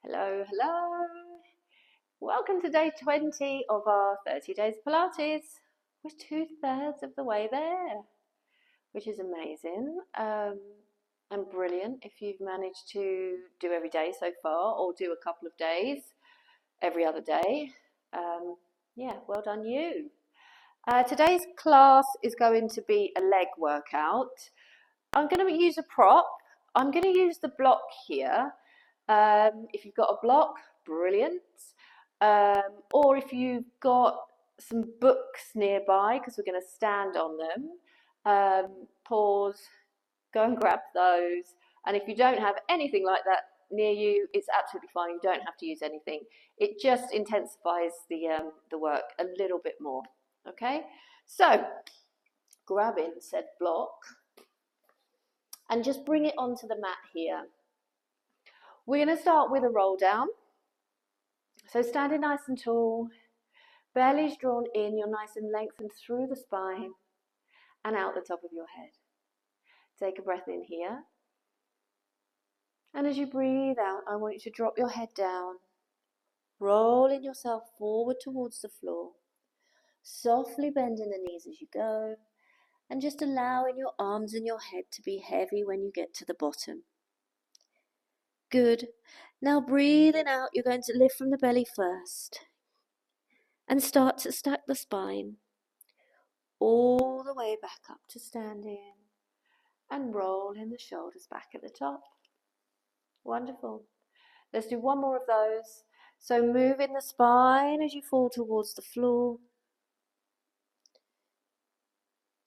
Hello, hello. Welcome to day 20 of our 30 days Pilates. We're two-thirds of the way there, which is amazing and brilliant if you've managed to do every day so far or do a couple of days every other day. Yeah, well done you. Today's class is going to be a leg workout. I'm going to use a prop. I'm going to use the block here. If you've got a block, brilliant. Or if you've got some books nearby, because we're going to stand on them, pause, go and grab those. And if you don't have anything like that near you, it's absolutely fine. You don't have to use anything. It just intensifies the work a little bit more. Okay, so grabbing said block and just bring it onto the mat here. We're going to start with a roll down. So standing nice and tall, belly's drawn in, you're nice and lengthened through the spine and out the top of your head. Take a breath in here. And as you breathe out, I want you to drop your head down, rolling yourself forward towards the floor, softly bending the knees as you go, and just allowing your arms and your head to be heavy when you get to the bottom. Good. Now breathing out, you're going to lift from the belly first and start to stack the spine all the way back up to standing and rolling the shoulders back at the top. Wonderful. Let's do one more of those. So moving the spine as you fall towards the floor.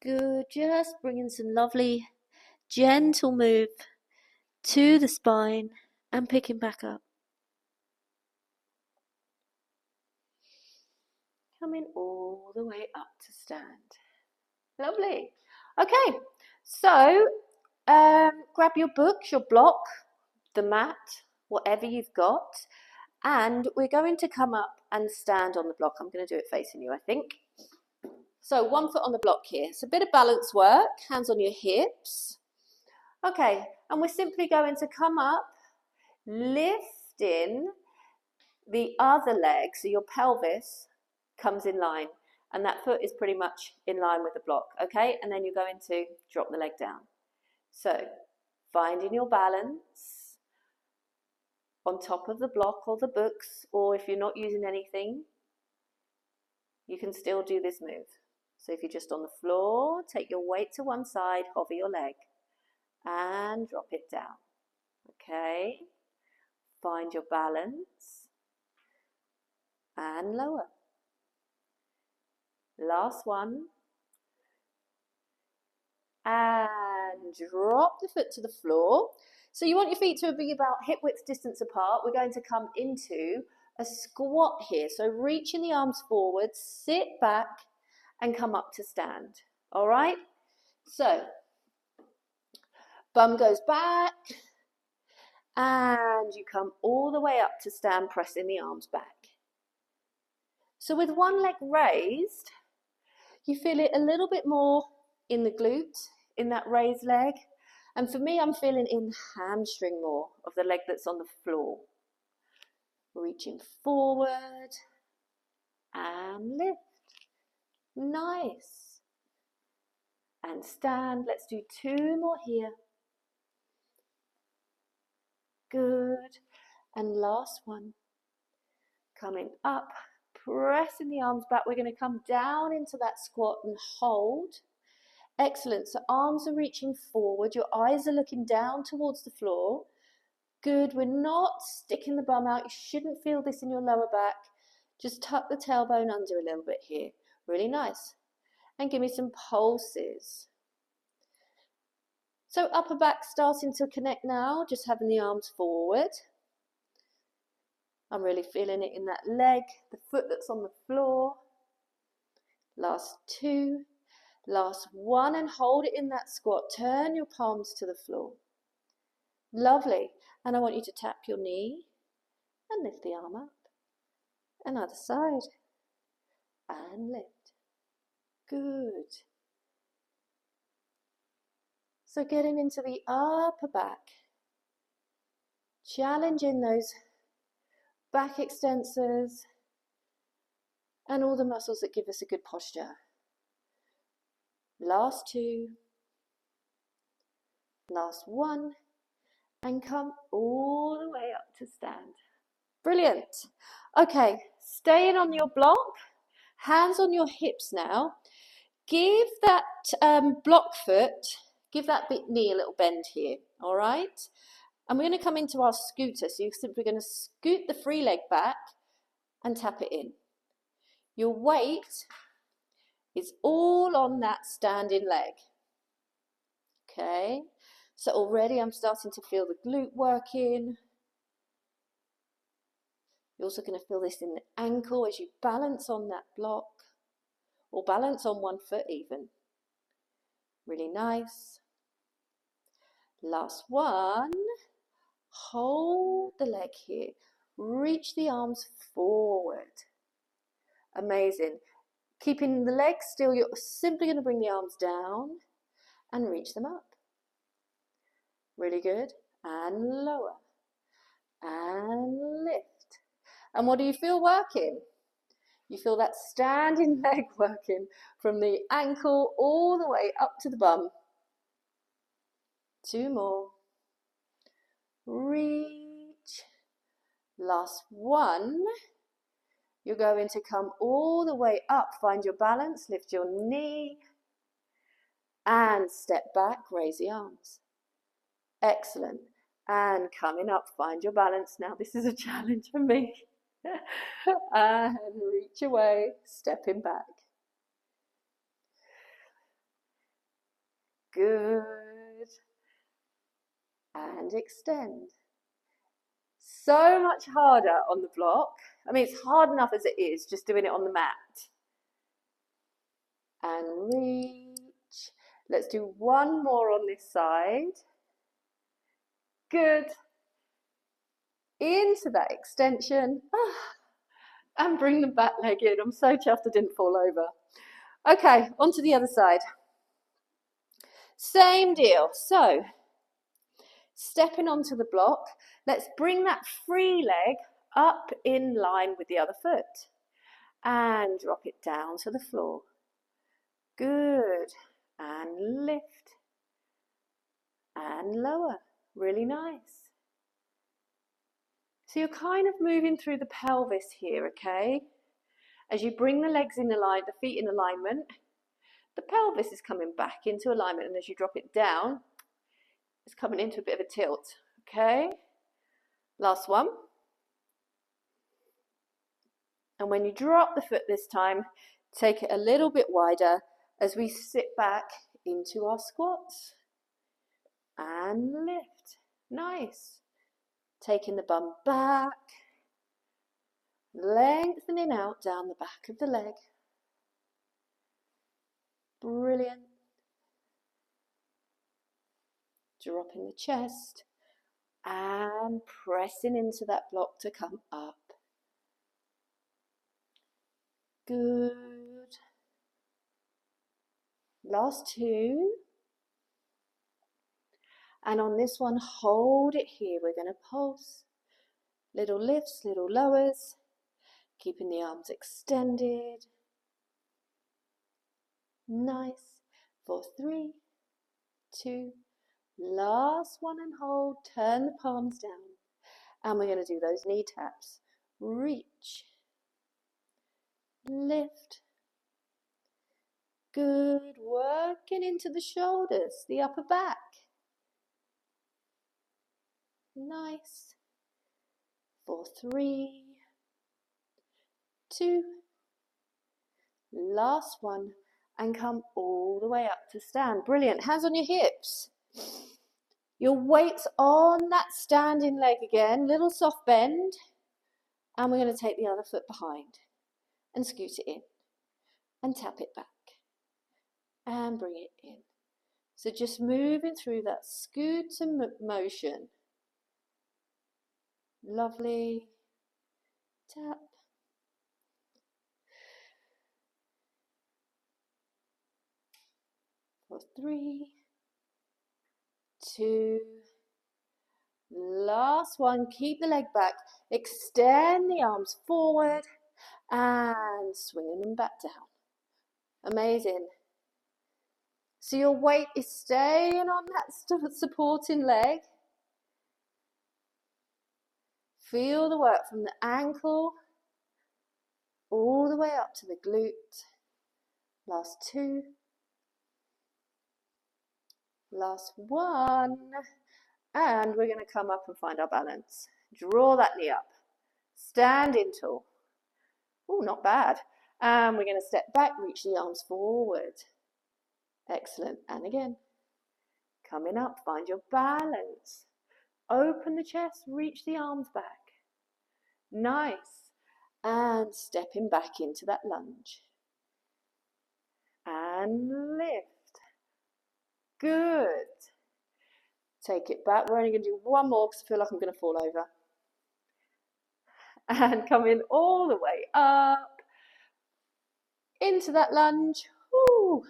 Good. Just bringing some lovely gentle move to the spine and picking back up. Coming all the way up to stand. Lovely. Okay, so grab your books, your block, the mat, whatever you've got, and we're going to come up and stand on the block. I'm going to do it facing you, I think. So 1 foot on the block here. It's a bit of balance work, hands on your hips. Okay, and we're simply going to come up, lifting the other leg, so your pelvis comes in line, and that foot is pretty much in line with the block, okay? And then you're going to drop the leg down. So, finding your balance on top of the block or the books, or if you're not using anything, you can still do this move. So if you're just on the floor, take your weight to one side, hover your leg, and drop it down, okay? Find your balance, and lower. Last one. And drop the foot to the floor. So you want your feet to be about hip width distance apart. We're going to come into a squat here. So reaching the arms forward, sit back and come up to stand. All right? So bum goes back and you come all the way up to stand, pressing the arms back. So with one leg raised, you feel it a little bit more in the glute, in that raised leg. And for me, I'm feeling in the hamstring more of the leg that's on the floor. Reaching forward and lift. Nice. And stand. Let's do 2 more here. Good. And last one. Coming up, pressing the arms back. We're going to come down into that squat and hold. Excellent. So arms are reaching forward. Your eyes are looking down towards the floor. Good. We're not sticking the bum out. You shouldn't feel this in your lower back. Just tuck the tailbone under a little bit here. Really nice. And give me some pulses. So upper back starting to connect now. Just having the arms forward. I'm really feeling it in that leg, the foot that's on the floor. Last 2. Last 1, and hold it in that squat. Turn your palms to the floor. Lovely. And I want you to tap your knee and lift the arm up. Another side. And lift. Good. So getting into the upper back. Challenging those back extensors, and all the muscles that give us a good posture. Last two, last one, and come all the way up to stand. Brilliant. Okay, staying on your block, hands on your hips now. Give that block foot, give that big knee a little bend here, all right? And we're going to come into our scooter, so you're simply going to scoot the free leg back and tap it in. Your weight is all on that standing leg. Okay, so already I'm starting to feel the glute working. You're also going to feel this in the ankle as you balance on that block, or balance on one foot even. Really nice. Last one. Hold the leg here. Reach the arms forward. Amazing. Keeping the legs still, you're simply going to bring the arms down and reach them up. Really good. And lower. And lift. And what do you feel working? You feel that standing leg working from the ankle all the way up to the bum. Two more. Reach. Last one. You're going to come all the way up, find your balance, lift your knee, and step back, raise the arms. Excellent. And coming up, find your balance. Now this is a challenge for me. And reach away, stepping back. Good. And extend. So much harder on the block. I mean, it's hard enough as it is, just doing it on the mat. And reach. Let's do one more on this side. Good. Into that extension. And bring the back leg in. I'm so chuffed I didn't fall over. Okay, onto the other side. Same deal. So, stepping onto the block, let's bring that free leg up in line with the other foot. And drop it down to the floor. Good. And lift. And lower. Really nice. So you're kind of moving through the pelvis here, okay? As you bring the legs in alignment, the feet in alignment, the pelvis is coming back into alignment, and as you drop it down, it's coming into a bit of a tilt, okay? Last one. And when you drop the foot this time, take it a little bit wider as we sit back into our squats. And lift. Nice. Taking the bum back. Lengthening out down the back of the leg. Brilliant. Dropping the chest. And pressing into that block to come up. Good. Last two. And on this one, hold it here. We're going to pulse. Little lifts, little lowers. Keeping the arms extended. Nice. For 3, 2, last one and hold. Turn the palms down. And we're going to do those knee taps. Reach. Lift. Good. Working into the shoulders, the upper back. Nice. For 3, 2, last one, and come all the way up to stand. Brilliant. Hands on your hips. Your weight's on that standing leg again. Little soft bend. And we're going to take the other foot behind and scoot it in and tap it back and bring it in. So just moving through that scooter motion. Lovely. Tap. For 3, 2, Last one, keep the leg back, extend the arms forward and swinging them back down. Amazing. So your weight is staying on that supporting leg. Feel the work from the ankle all the way up to the glute. Last two. Last one. And we're going to come up and find our balance. Draw that knee up. Standing tall. Oh, not bad. And we're going to step back, reach the arms forward. Excellent. And again. Coming up, find your balance. Open the chest, reach the arms back. Nice. And stepping back into that lunge. And lift. Good. Take it back. We're only going to do one more because I feel like I'm going to fall over. And come in all the way up. Into that lunge. Woo.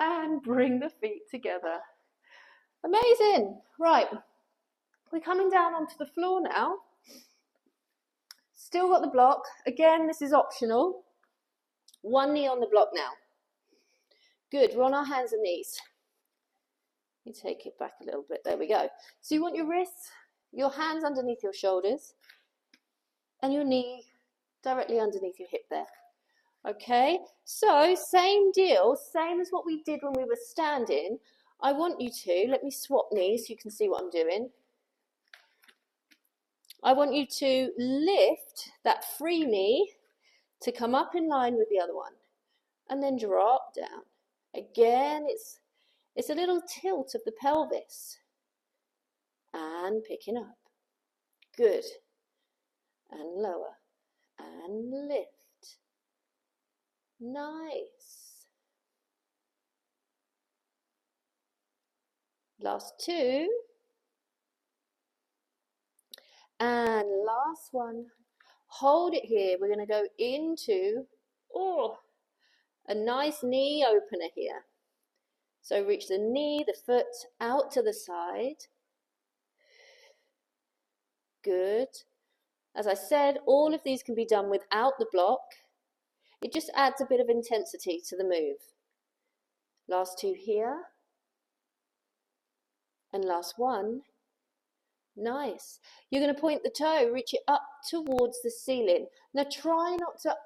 And bring the feet together. Amazing. Right. We're coming down onto the floor now. Still got the block. Again, this is optional. One knee on the block now. Good. We're on our hands and knees. You take it back a little bit. There we go. So you want your wrists, your hands underneath your shoulders, and your knee directly underneath your hip there. Okay, so same deal, same as what we did when we were standing. I want you to, let me swap knees so you can see what I'm doing. I want you to lift that free knee to come up in line with the other one, and then drop down. Again, it's a little tilt of the pelvis. And picking up. Good. And lower. And lift. Nice. Last two. And last one. Hold it here. We're going to go into a nice knee opener here. So reach the knee, the foot out to the side. Good. As I said, all of these can be done without the block. It just adds a bit of intensity to the move. Last two here. And last one. Nice. You're going to point the toe, reach it up towards the ceiling. Now try not to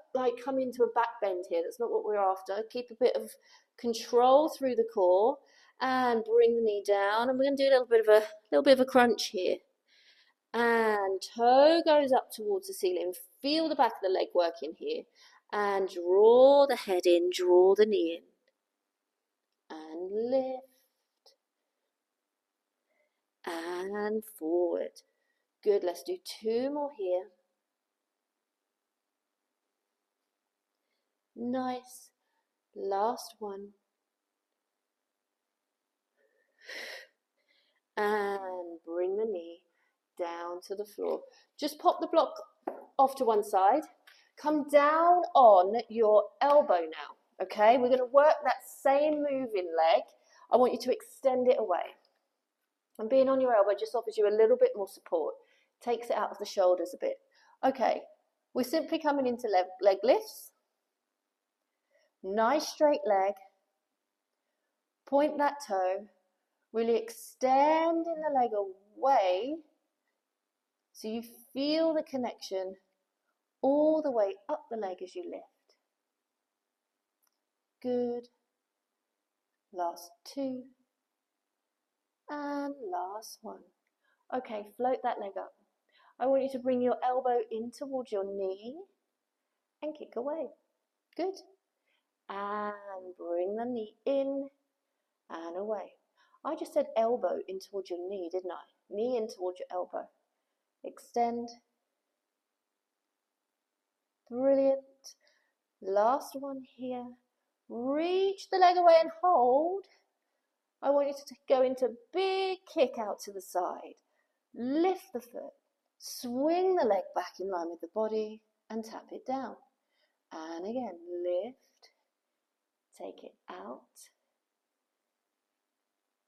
come into a back bend here. That's not what we're after. Keep a bit of control through the core and bring the knee down. And we're going to do a little bit of a crunch here. And toe goes up towards the ceiling. Feel the back of the leg working here. And draw the head in, draw the knee in. And lift. And forward. Good, let's do two more here. Nice. Last one. And bring the knee down to the floor. Just pop the block off to one side. Come down on your elbow now. Okay, we're going to work that same moving leg. I want you to extend it away. And being on your elbow just offers you a little bit more support. Takes it out of the shoulders a bit. Okay, we're simply coming into leg lifts. Nice straight leg. Point that toe. Really extending the leg away so you feel the connection all the way up the leg as you lift. Good. Last two. And last one. Okay, float that leg up. I want you to bring your elbow in towards your knee and kick away. Good. And bring the knee in and away. I just said elbow in towards your knee, didn't I? Knee in towards your elbow. Extend. Brilliant. Last one here. Reach the leg away and hold. I want you to go into a big kick out to the side. Lift the foot. Swing the leg back in line with the body and tap it down. And again, lift. Take it out.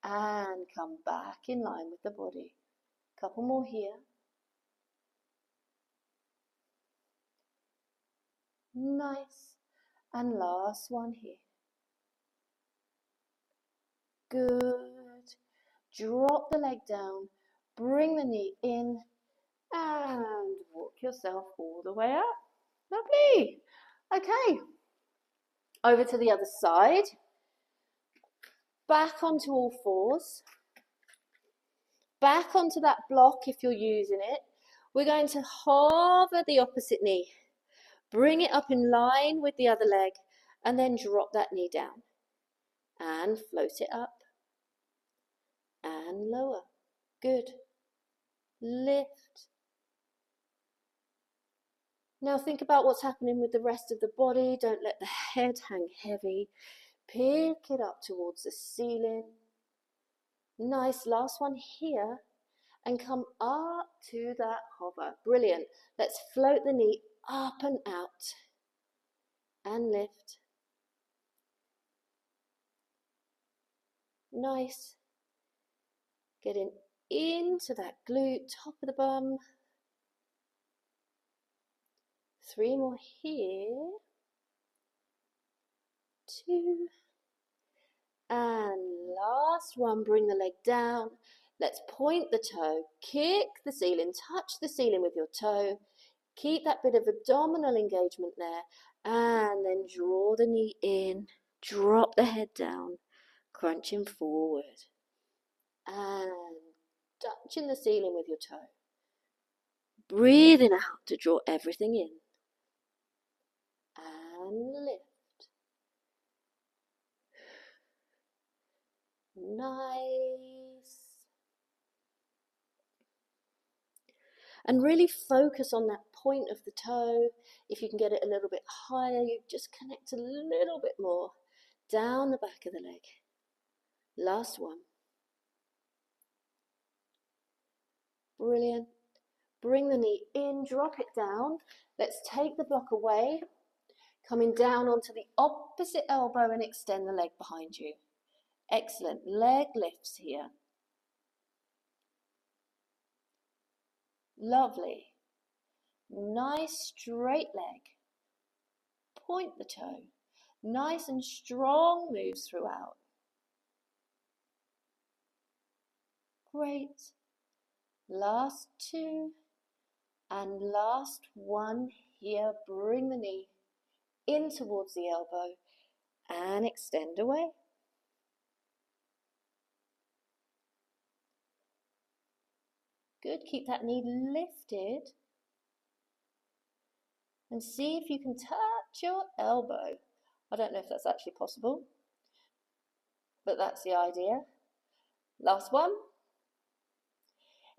And come back in line with the body. Couple more here. Nice. And last one here. Good. Drop the leg down, bring the knee in, and walk yourself all the way up. Lovely. Okay. Over to the other side. Back onto all fours. Back onto that block if you're using it. We're going to hover the opposite knee. Bring it up in line with the other leg, and then drop that knee down. And float it up. And lower. Good. Lift. Now think about what's happening with the rest of the body. Don't let the head hang heavy. Pick it up towards the ceiling. Nice. Last one here. And come up to that hover. Brilliant. Let's float the knee up and out. And lift. Nice. Getting into that glute, top of the bum. 3 more here. 2. And last one, bring the leg down. Let's point the toe, kick the ceiling, touch the ceiling with your toe. Keep that bit of abdominal engagement there. And then draw the knee in, drop the head down, crunching forward. And touching the ceiling with your toe. Breathing out to draw everything in. And lift. Nice. And really focus on that point of the toe. If you can get it a little bit higher, you just connect a little bit more down the back of the leg. Last one. Brilliant. Bring the knee in, drop it down. Let's take the block away. Coming down onto the opposite elbow and extend the leg behind you. Excellent. Leg lifts here. Lovely. Nice straight leg. Point the toe. Nice and strong moves throughout. Great. Last 2. And last one here. Bring the knee in towards the elbow and extend away. Good. Keep that knee lifted. And see if you can touch your elbow. I don't know if that's actually possible, but that's the idea. Last one.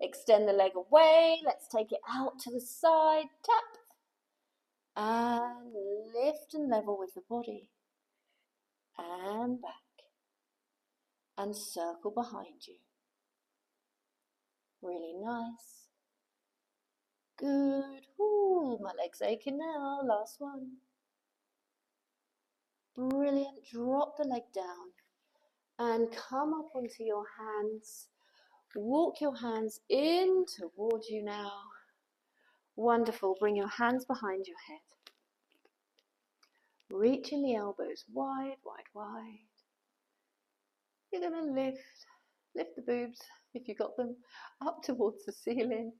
Extend the leg away. Let's take it out to the side. Tap. And lift and level with the body. And back. And circle behind you. Really nice. Good. Ooh, my leg's aching now. Last one. Brilliant. Drop the leg down. And come up onto your hands. Walk your hands in towards you now. Wonderful. Bring your hands behind your head. Reaching the elbows wide, wide, wide. You're going to lift the boobs, if you got them, up towards the ceiling.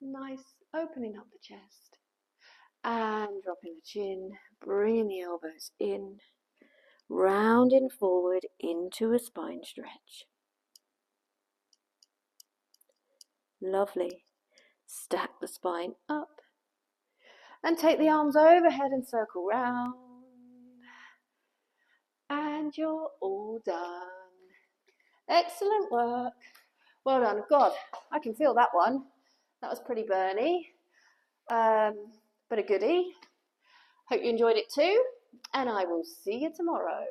Nice. Opening up the chest. And dropping the chin. Bringing the elbows in. Rounding forward into a spine stretch. Lovely. Stack the spine up. And take the arms overhead and circle round. And you're all done. Excellent work. Well done. God, I can feel that one. That was pretty burny. But a goodie. Hope you enjoyed it too. And I will see you tomorrow.